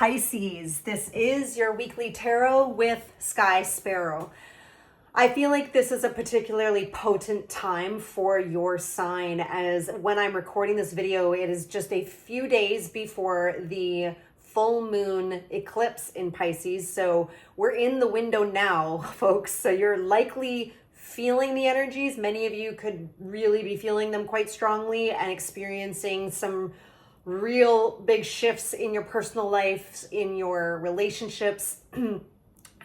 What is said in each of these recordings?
Pisces, this is your weekly tarot with Sky Sparrow. I feel like this is a particularly potent time for your sign, as when I'm recording this video, it is just a few days before the full moon eclipse in Pisces. So we're in the window now, folks. So you're likely feeling the energies. Many of you could really be feeling them quite strongly and experiencing some real big shifts in your personal life, in your relationships.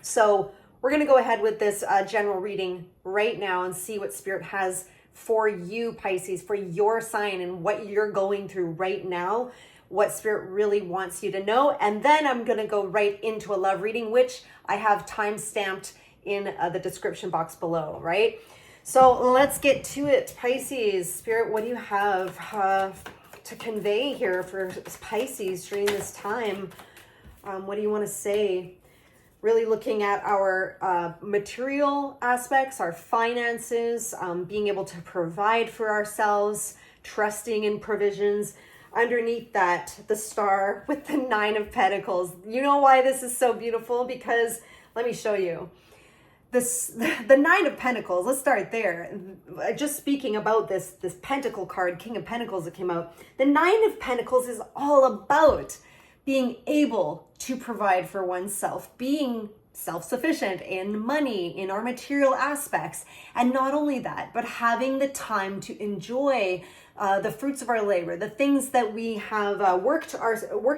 So we're going to go ahead with this general reading right now and see what Spirit has for you, Pisces, for your sign and what you're going through right now, what Spirit really wants you to know. And then I'm going to go right into a love reading, which I have time stamped in the description box below, right? So let's get to it, Pisces. Spirit, what do you have to convey here for Pisces during this time? What do you want to say? Really looking at our material aspects, our finances, being able to provide for ourselves, trusting in provisions. Underneath that, the star with the 9 of Pentacles. You know why this is so beautiful? Because let me show you. The 9 of Pentacles, let's start there. Just speaking about this Pentacle card, King of Pentacles that came out. The 9 of Pentacles is all about being able to provide for oneself, being self-sufficient in money, in our material aspects. And not only that, but having the time to enjoy the fruits of our labor, the things that we have worked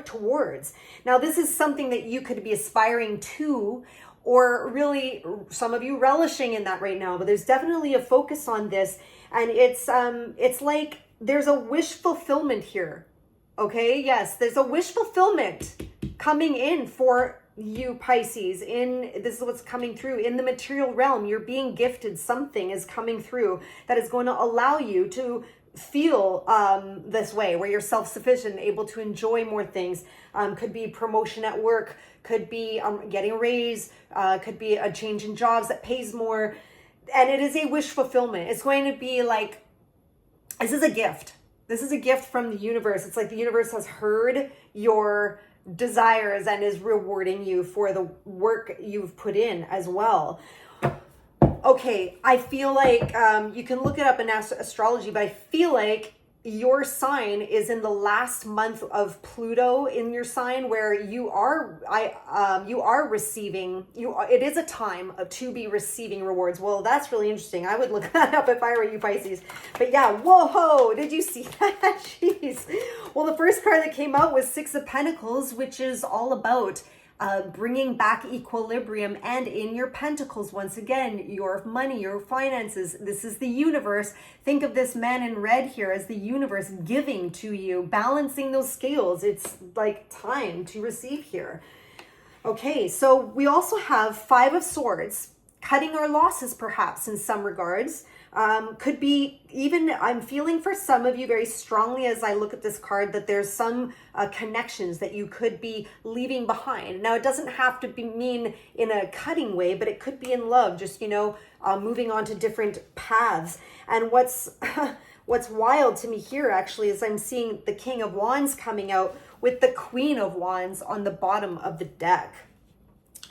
towards. Now, this is something that you could be aspiring to, or really some of you relishing in that right now, but there's definitely a focus on this. And it's like there's a wish fulfillment here. Okay, yes, there's a wish fulfillment coming in for you, Pisces. This is what's coming through in the material realm. You're being gifted. Something is coming through that is going to allow you to feel this way, where you're self-sufficient, able to enjoy more things. Could be promotion at work, could be getting a raise, could be a change in jobs that pays more. And it is a wish fulfillment. It's going to be like, this is a gift. This is a gift from the universe. It's like the universe has heard your desires and is rewarding you for the work you've put in as well. Okay, I feel like you can look it up in astrology, but I feel like your sign is in the last month of Pluto in your sign, where you are receiving. It is a time to be receiving rewards. Well, that's really interesting. I would look that up if I were you, Pisces. But yeah, whoa, did you see that? Jeez. Well, the first card that came out was 6 of Pentacles, which is all about bringing back equilibrium, and in your pentacles, once again, your money, your finances. This is the universe. Think of this man in red here as the universe giving to you, balancing those scales. It's like time to receive here. Okay, so we also have 5 of Swords, cutting our losses perhaps in some regards. Could be even, I'm feeling for some of you very strongly as I look at this card that there's some connections that you could be leaving behind. Now, it doesn't have to be mean in a cutting way, but it could be in love, just, moving on to different paths. And what's wild to me here actually is I'm seeing the King of Wands coming out with the Queen of Wands on the bottom of the deck.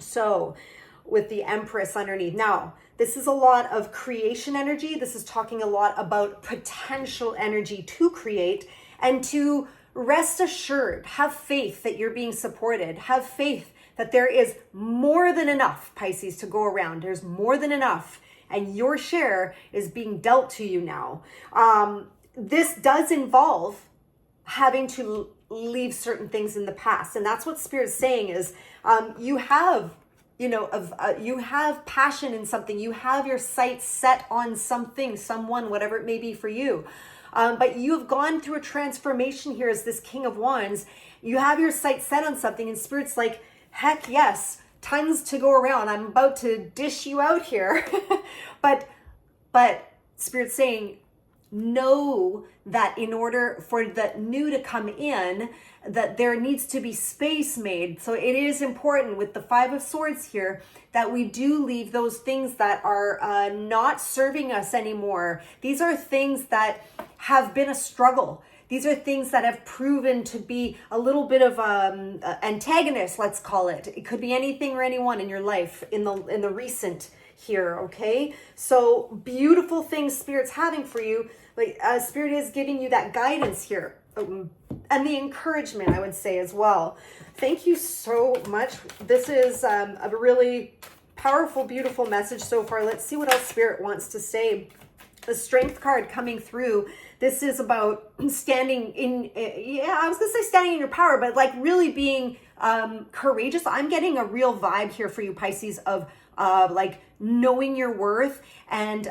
So with the Empress underneath. Now, this is a lot of creation energy. This is talking a lot about potential energy to create and to rest assured, have faith that you're being supported, have faith that there is more than enough, Pisces, to go around. There's more than enough, and your share is being dealt to you now. This does involve having to leave certain things in the past, and that's what Spirit's saying is you have passion in something, you have your sights set on something, someone, whatever it may be for you. But you've gone through a transformation here as this King of Wands. You have your sights set on something, and Spirit's like, heck yes, tons to go around. I'm about to dish you out here. but Spirit's saying, know that in order for the new to come in, that there needs to be space made. So it is important with the 5 of Swords here that we do leave those things that are not serving us anymore. These are things that have been a struggle. These are things that have proven to be a little bit of antagonists, let's call it. It could be anything or anyone in your life in the recent here, okay? So beautiful things Spirit's having for you. Like Spirit is giving you that guidance here. And the encouragement, I would say, as well. Thank you so much. This is a really powerful, beautiful message so far. Let's see what else Spirit wants to say. The Strength card coming through. This is about standing in, I was going to say standing in your power, but like really being courageous. I'm getting a real vibe here for you, Pisces, of like knowing your worth and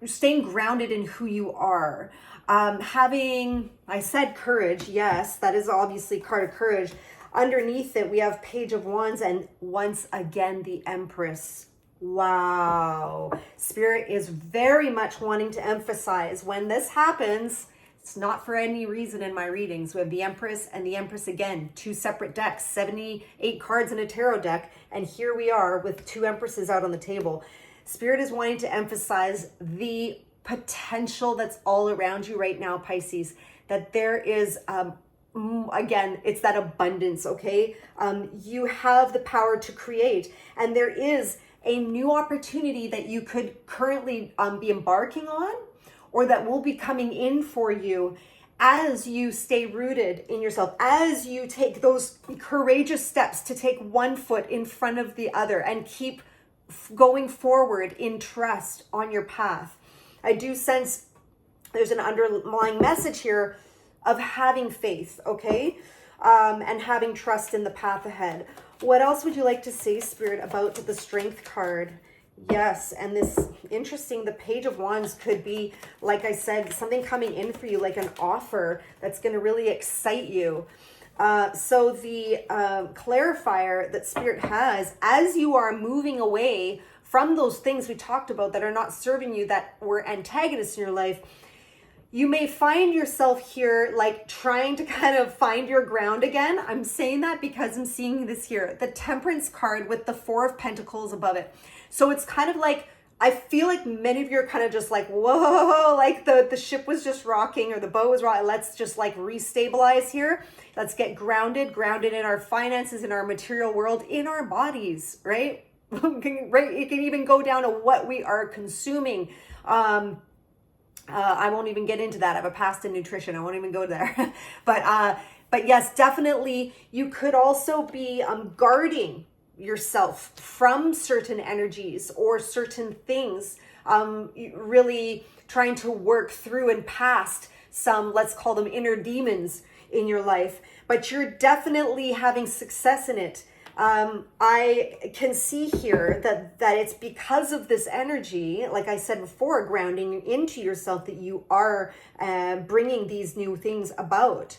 staying grounded in who you are. Having, I said courage, yes, that is obviously card of courage. Underneath it, we have Page of Wands and once again, the Empress. Wow. Spirit is very much wanting to emphasize when this happens, it's not for any reason in my readings. We have the Empress and the Empress again, two separate decks, 78 cards in a tarot deck. And here we are with two Empresses out on the table. Spirit is wanting to emphasize the potential that's all around you right now, Pisces, that there is, again, it's that abundance, okay? You have the power to create, and there is a new opportunity that you could currently be embarking on, or that will be coming in for you as you stay rooted in yourself, as you take those courageous steps to take one foot in front of the other and keep going forward in trust on your path. I do sense there's an underlying message here of having faith, okay? And having trust in the path ahead. What else would you like to say, Spirit, about the Strength card? Yes, and this interesting, the Page of Wands could be, like I said, something coming in for you, like an offer that's going to really excite you. So the clarifier that Spirit has, as you are moving away from those things we talked about that are not serving you, that were antagonists in your life, you may find yourself here like trying to kind of find your ground again. I'm saying that because I'm seeing this here, the Temperance card with the Four of Pentacles above it. So it's kind of like, I feel like many of you are kind of just like, whoa, like the ship was just rocking or the boat was rocking. Let's just like restabilize here. Let's get grounded in our finances, in our material world, in our bodies, right? Right? It can even go down to what we are consuming. I won't even get into that. I have a past in nutrition. I won't even go there. But yes, definitely you could also be guarding yourself from certain energies or certain things, really trying to work through and past some, let's call them inner demons in your life, but you're definitely having success in it. I can see here that it's because of this energy, like I said before, grounding into yourself, that you are bringing these new things about.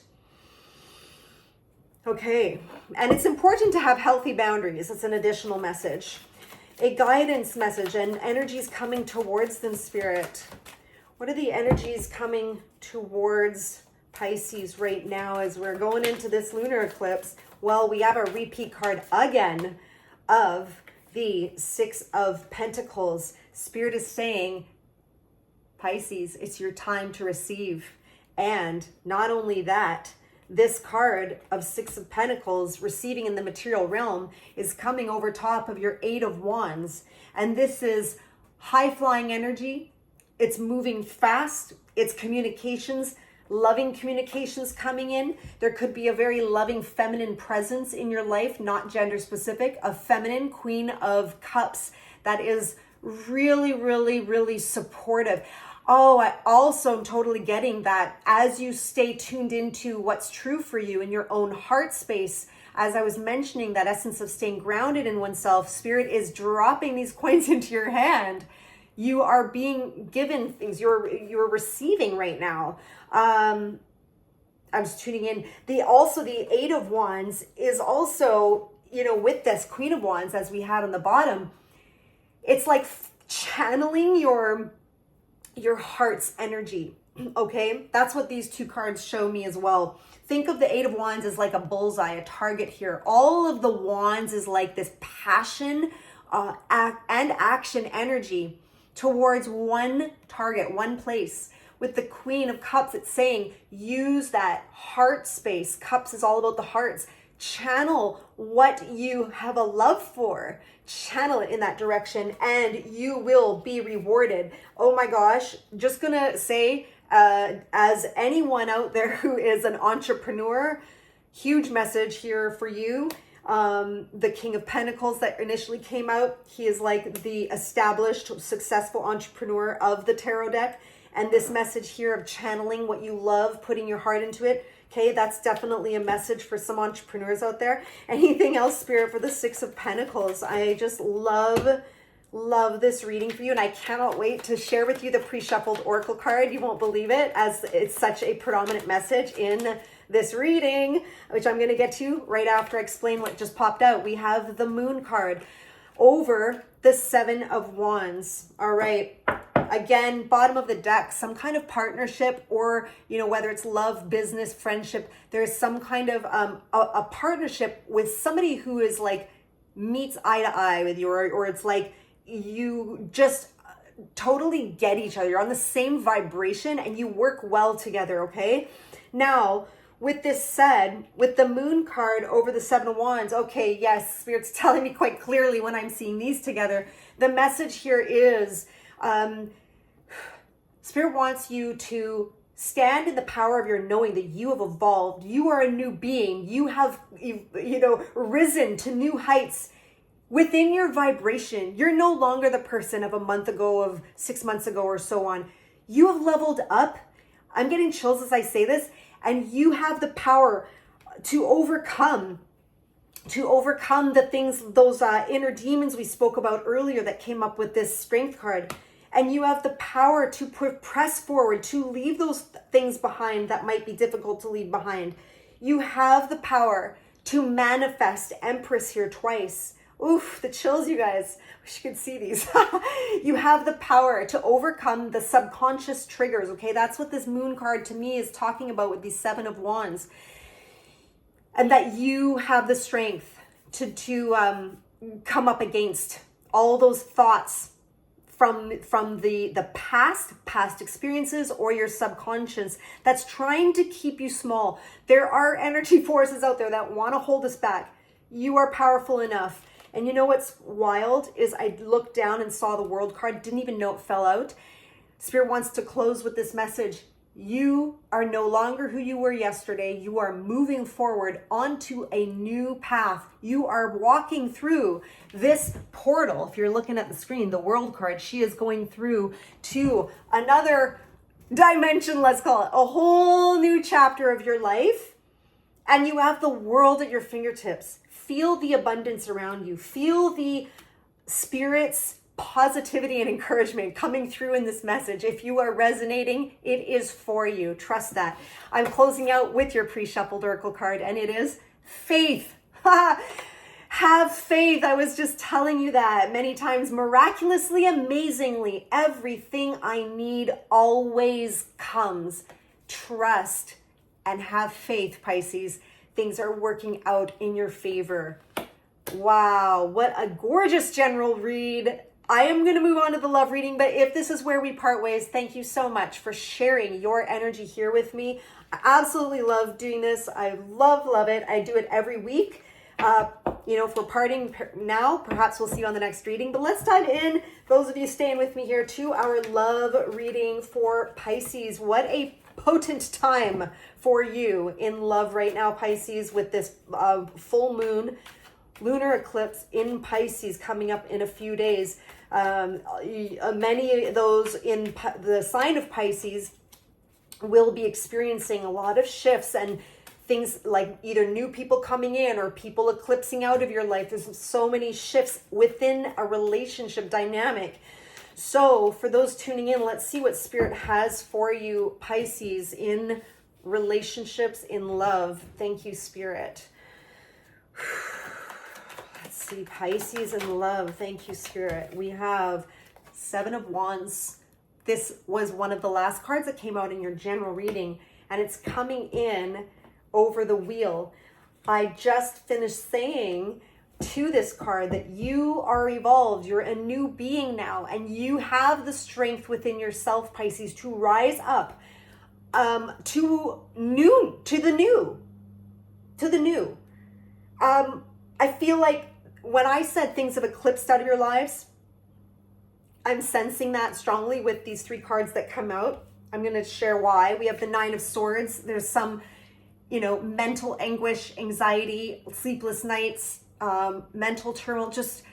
Okay, and it's important to have healthy boundaries. It's an additional message. A guidance message and energies coming towards them, Spirit. What are the energies coming towards Pisces right now as we're going into this lunar eclipse? Well, we have a repeat card again of the Six of Pentacles. Spirit is saying, Pisces, it's your time to receive. And not only that, this card of Six of Pentacles, receiving in the material realm, is coming over top of your Eight of Wands. And this is high-flying energy. It's moving fast. It's communications, loving communications coming in. There could be a very loving feminine presence in your life, not gender specific, a feminine Queen of Cups that is really, really, really supportive. Oh, I also am totally getting that as you stay tuned into what's true for you in your own heart space, as I was mentioning, that essence of staying grounded in oneself, Spirit is dropping these coins into your hand. You are being given things, you're receiving right now. I'm just tuning in. The Eight of Wands is also, with this Queen of Wands, as we had on the bottom, it's like channeling your heart's energy. Okay, that's what these two cards show me as well. Think of the Eight of Wands as like a bullseye, a target here. All of the wands is like this passion and action energy towards one target, one place. with the Queen of Cups, it's saying use that heart space. Cups is all about the hearts. Channel what you have a love for. Channel it in that direction and you will be rewarded. Oh my gosh, just gonna say, as anyone out there who is an entrepreneur, huge message here for you. The King of Pentacles that initially came out, he is like the established, successful entrepreneur of the tarot deck. And this message here of channeling what you love, putting your heart into it, okay, that's definitely a message for some entrepreneurs out there. Anything else, Spirit, for the Six of Pentacles? I just love this reading for you, and I cannot wait to share with you the pre-shuffled oracle card. You won't believe it, as it's such a predominant message in this reading, which I'm going to get to right after I explain what just popped out. We have the Moon card over the Seven of Wands. All right. Again, bottom of the deck, some kind of partnership, or, you know, whether it's love, business, friendship, there's some kind of a partnership with somebody who is like meets eye to eye with you, or it's like you just totally get each other. You're on the same vibration and you work well together, okay? Now, with this said, with the Moon card over the Seven of Wands, okay, yes, Spirit's telling me quite clearly when I'm seeing these together, the message here is, Spirit wants you to stand in the power of your knowing that you have evolved. You are a new being. You have, you know, risen to new heights within your vibration. You're no longer the person of a month ago, of 6 months ago, or so on. You have leveled up. I'm getting chills as I say this, and you have the power to overcome the things, those inner demons we spoke about earlier that came up with this Strength card. And you have the power to press forward, to leave those things behind that might be difficult to leave behind. You have the power to manifest. Empress here twice. Oof, the chills, you guys. Wish you could see these. You have the power to overcome the subconscious triggers, okay? That's what this Moon card to me is talking about with these Seven of Wands. And that you have the strength to come up against all those thoughts from the past experiences, or your subconscious that's trying to keep you small. There are energy forces out there that want to hold us back. You are powerful enough. And you know what's wild is I looked down and saw the World card, didn't even know it fell out. Spirit wants to close with this message. You are no longer who you were yesterday. You are moving forward onto a new path. You are walking through this portal. If you're looking at the screen, the World card, she is going through to another dimension, let's call it, a whole new chapter of your life. And you have the world at your fingertips. Feel the abundance around you. Feel the Spirit's positivity and encouragement coming through in this message. If you are resonating, it is for you. Trust that. I'm closing out with your pre-shuffled oracle card, and it is faith. Have faith. I was just telling you that many times. Miraculously, amazingly, everything I need always comes. Trust and have faith, Pisces. Things are working out in your favor. Wow, what a gorgeous general read. I am going to move on to the love reading, but if this is where we part ways, thank you so much for sharing your energy here with me. I absolutely love doing this. I love it. I do it every week. You know, if we're parting now, perhaps we'll see you on the next reading, but let's dive in. Those of you staying with me here to our love reading for Pisces. What a potent time for you in love right now, Pisces, with this full moon lunar eclipse in Pisces coming up in a few days. Many of those in the sign of Pisces will be experiencing a lot of shifts and things like either new people coming in or people eclipsing out of your life. There's so many shifts within a relationship dynamic. So for those tuning in, let's see what Spirit has for you, Pisces, in relationships, in love. Thank you, Spirit. Let's see, Pisces in love. Thank you, Spirit. We have Seven of Wands. This was one of the last cards that came out in your general reading, and it's coming in over the wheel. I just finished saying to this card that you are evolved, you're a new being now, and you have the strength within yourself, Pisces, to rise up to the new. I feel like when I said things have eclipsed out of your lives, I'm sensing that strongly with these 3 cards that come out. I'm going to share why. We have the 9 of Swords. There's some, mental anguish, anxiety, sleepless nights, mental turmoil, just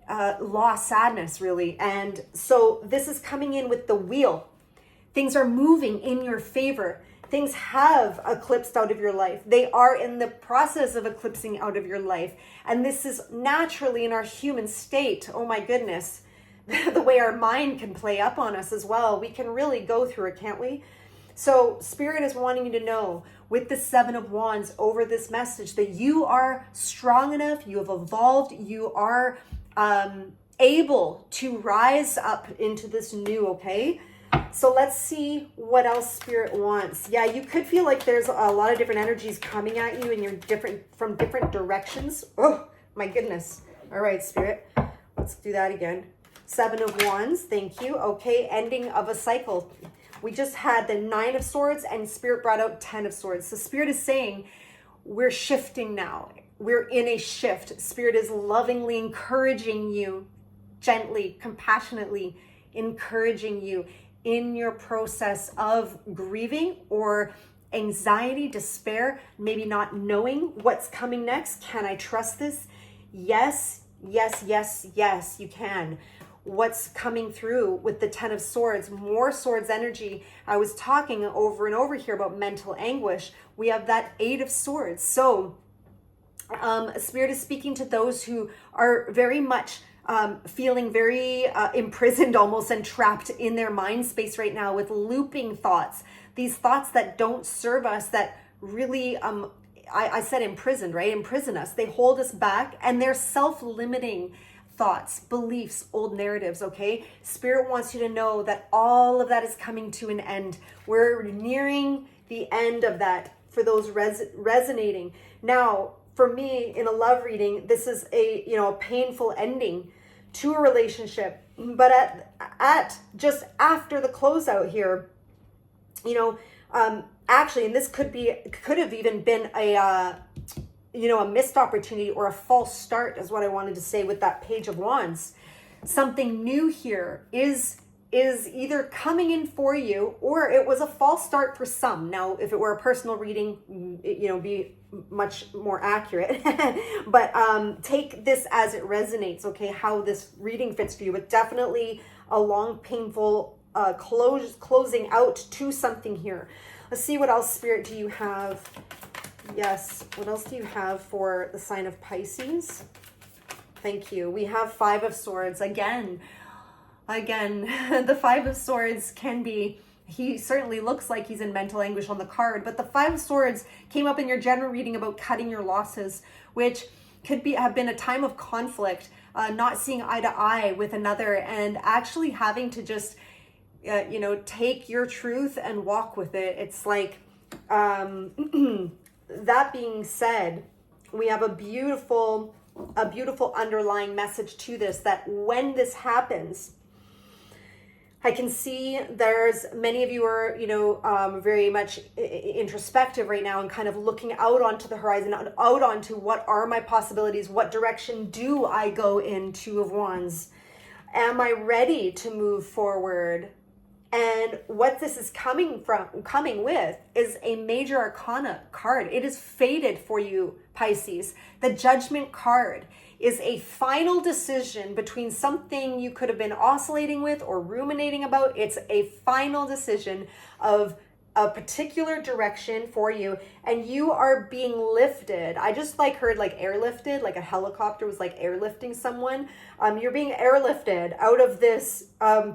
loss, sadness, really. And so this is coming in with the wheel. Things are moving in your favor. Things have eclipsed out of your life. They are in the process of eclipsing out of your life. And this is naturally in our human state. Oh my goodness. The way our mind can play up on us as well. We can really go through it, can't we? So Spirit is wanting you to know with the 7 of Wands over this message that you are strong enough, you have evolved, you are able to rise up into this new, okay? So let's see what else Spirit wants. Yeah, you could feel like there's a lot of different energies coming at you and you're from different directions. Oh, my goodness. All right, Spirit, let's do that again. 7 of Wands, thank you. Okay, ending of a cycle. We just had the 9 of Swords and Spirit brought out 10 of Swords. So Spirit is saying we're shifting now. We're in a shift. Spirit is lovingly encouraging you, gently, compassionately encouraging you in your process of grieving or anxiety, despair, maybe not knowing what's coming next. Can I trust this? Yes, yes, yes, yes, you can. What's coming through with the 10 of Swords, more Swords energy. I was talking over and over here about mental anguish. We have that 8 of Swords. So Spirit is speaking to those who are very much feeling very imprisoned almost and trapped in their mind space right now with looping thoughts. These thoughts that don't serve us, that really, I said imprisoned, right? Imprison us. They hold us back and they're self-limiting thoughts, beliefs, old narratives, okay? Spirit wants you to know that all of that is coming to an end. We're nearing the end of that for those resonating. Now, for me, in a love reading, this is a painful ending to a relationship. But at just after the closeout here, actually, and this could have even been a missed opportunity or a false start is what I wanted to say with that Page of Wands. Something new here is either coming in for you or it was a false start for some. Now, if it were a personal reading, be much more accurate. But take this as it resonates, okay, how this reading fits for you. But definitely a long, painful closing out to something here. Let's see what else, Spirit, do you have? Yes, what else do you have for the sign of Pisces? Thank you. We have 5 of Swords again. The 5 of Swords can be, he certainly looks like he's in mental anguish on the card, but the 5 of Swords came up in your general reading about cutting your losses, which could have been a time of conflict, not seeing eye to eye with another and actually having to just, take your truth and walk with it. It's like, that being said, we have a beautiful underlying message to this, that when this happens, I can see there's many of you are, very much introspective right now and kind of looking out onto the horizon, out onto what are my possibilities? What direction do I go in? 2 of Wands. Am I ready to move forward? And what this is coming with is a major arcana card. It is fated for you, Pisces. The Judgment card is a final decision between something you could have been oscillating with or ruminating about. It's a final decision of a particular direction for you, and you are being lifted. I just heard airlifted, like a helicopter was airlifting someone. You're being airlifted out of this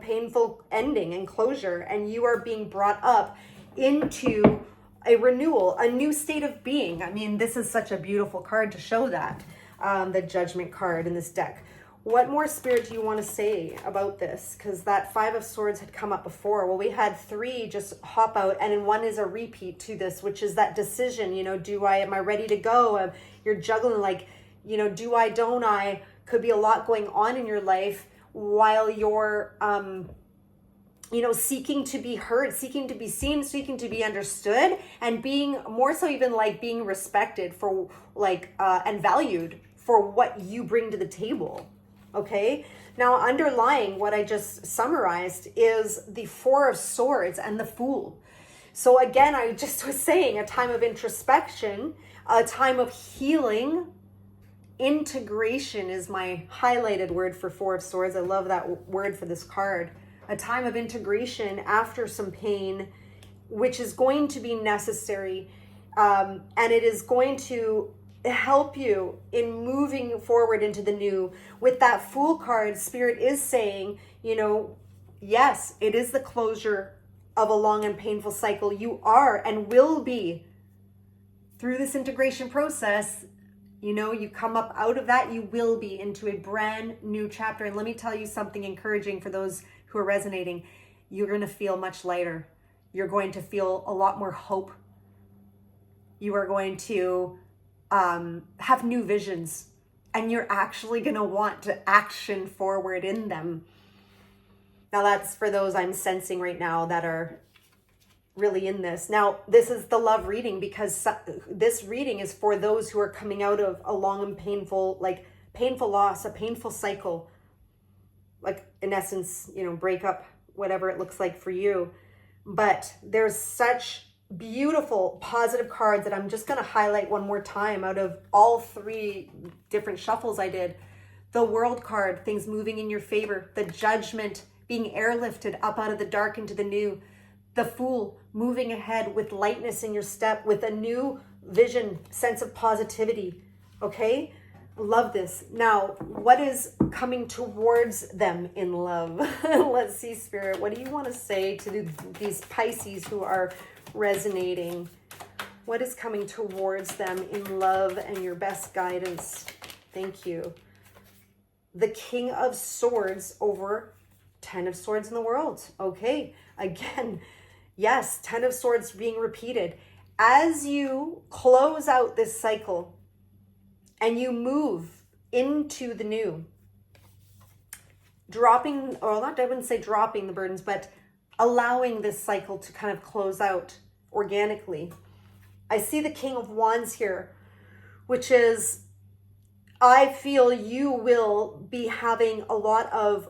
painful ending and closure, and you are being brought up into a renewal, a new state of being. I mean, this is such a beautiful card to show that, the Judgment card in this deck. What more, Spirit, do you want to say about this? Because that 5 of Swords had come up before. Well, we had 3 just hop out, and then 1 is a repeat to this, which is that decision. Am I ready to go? You're juggling, do I, don't I, could be a lot going on in your life while you're, seeking to be heard, seeking to be seen, seeking to be understood, and being more so even like being respected for and valued for what you bring to the table. Okay. Now, underlying what I just summarized is the Four of Swords and the Fool. So again, I just was saying a time of introspection, a time of healing. Integration is my highlighted word for Four of Swords. I love that word for this card. A time of integration after some pain, which is going to be necessary. And it is going to help you in moving forward into the new. With that Fool card, Spirit is saying, yes, it is the closure of a long and painful cycle. You are and will be, through this integration process, you come up out of that, you will be into a brand new chapter. And let me tell you something encouraging for those who are resonating. You're going to feel much lighter. You're going to feel a lot more hope. You are going to have new visions, and you're actually going to want to action forward in them. Now that's for those I'm sensing right now that are really in this. Now, this is the love reading, because this reading is for those who are coming out of a long and painful loss, a painful cycle, like in essence, breakup, whatever it looks like for you. But there's such beautiful positive cards that I'm just going to highlight one more time out of all three different shuffles I did. The World card, things moving in your favor. The Judgment, being airlifted up out of the dark into the new. The Fool, moving ahead with lightness in your step, with a new vision, sense of positivity. Okay? Love this. Now, what is coming towards them in love? Let's see, Spirit. What do you want to say to these Pisces who are resonating? What is coming towards them in love and your best guidance? Thank you. The King of Swords over 10 of Swords in the World. Okay. Again, yes, 10 of Swords being repeated. As you close out this cycle and you move into the new, dropping, or not, I wouldn't say dropping the burdens, but allowing this cycle to kind of close out organically. I see the King of Wands here, which is, I feel you will be having a lot of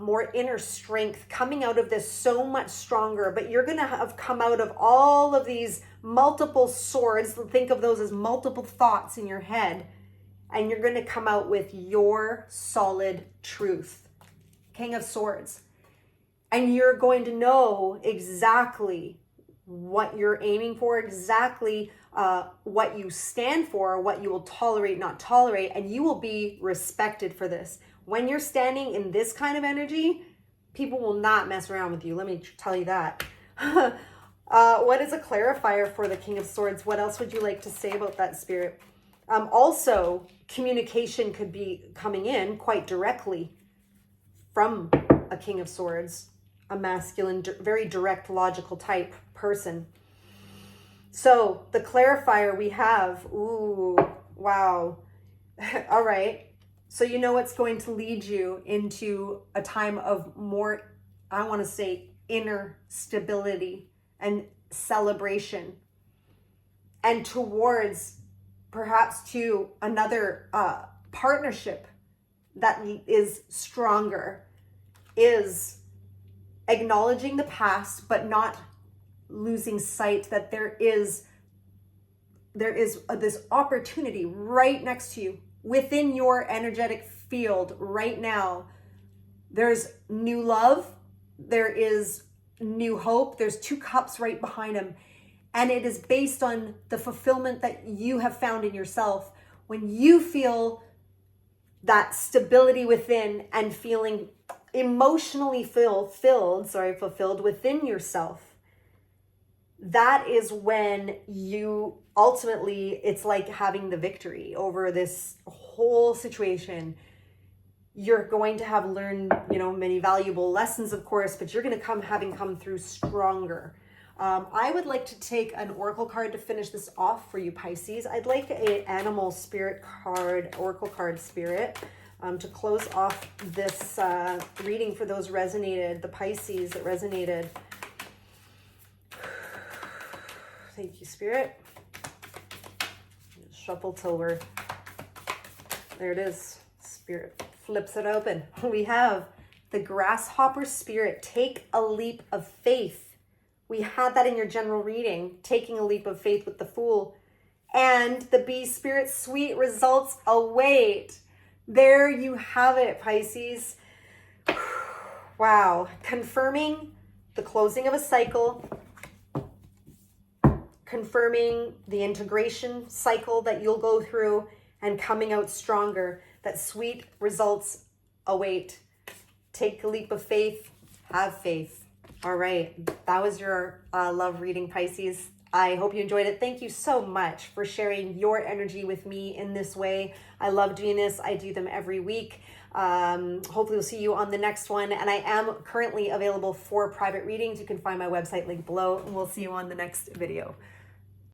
more inner strength coming out of this, so much stronger, but you're going to have come out of all of these multiple swords. Think of those as multiple thoughts in your head, and you're going to come out with your solid truth. King of Swords. And you're going to know exactly what you're aiming for, exactly what you stand for, what you will tolerate, not tolerate, and you will be respected for this. When you're standing in this kind of energy, people will not mess around with you. Let me tell you that. What is a clarifier for the King of Swords? What else would you like to say about that, Spirit? Also, communication could be coming in quite directly from a King of Swords, a masculine, very direct, logical type person. So the clarifier we have, ooh, wow. All right. So you know what's going to lead you into a time of more, I want to say, inner stability and celebration, and towards perhaps to another partnership that is stronger, is acknowledging the past, but not losing sight that there is this opportunity right next to you within your energetic field right now. There's new love, there is new hope, there's two cups right behind him, and it is based on the fulfillment that you have found in yourself. When you feel that stability within and feeling emotionally fulfilled within yourself, that is when you ultimately, it's like having the victory over this whole situation. You're going to have learned, many valuable lessons, of course, but you're going to come through stronger. I would like to take an oracle card to finish this off for you, Pisces. I'd like an animal spirit card, oracle card spirit, to close off this reading for those resonated, the Pisces that resonated. Thank you, Spirit. Shuffle till we're, there it is. Spirit flips it open. We have the grasshopper spirit. Take a leap of faith. We had that in your general reading, taking a leap of faith with the Fool. And the bee spirit, sweet results await. There you have it, Pisces. Wow. Confirming the closing of a cycle, confirming the integration cycle that you'll go through, and coming out stronger, that sweet results await. Take a leap of faith, have faith. All right, that was your love reading, Pisces. I hope you enjoyed it. Thank you so much for sharing your energy with me in this way. I love doing this. I do them every week. Hopefully we'll see you on the next one. And I am currently available for private readings. You can find my website link below, and we'll see you on the next video.